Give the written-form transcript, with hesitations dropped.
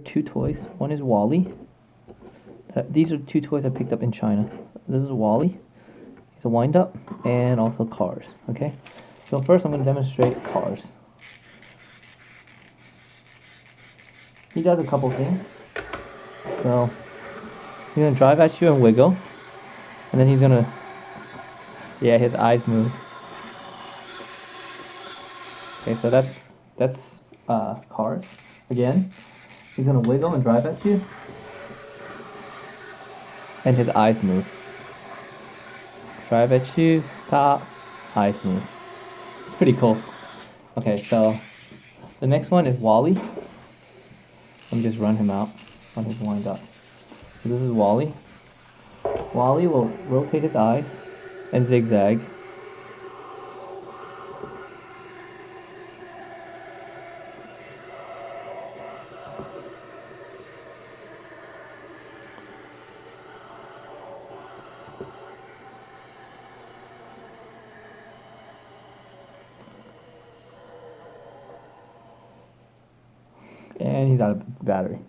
Two toys. One is Wally. These are two toys I picked up in China. This is Wally. He's a wind-up, and also Cars. Okay. So first, I'm going to demonstrate Cars. He does a couple things. So he's gonna drive at you and wiggle, and then he's gonna, yeah, his eyes move. Okay, so that's Cars. Again, he's gonna wiggle and drive at you, and his eyes move. Drive at you, stop, eyes move. It's pretty cool. Okay, so the next one is Wally. Let me just run him out on his wind up. So this is Wally. Wally will rotate his eyes and zigzag. And he's out of battery.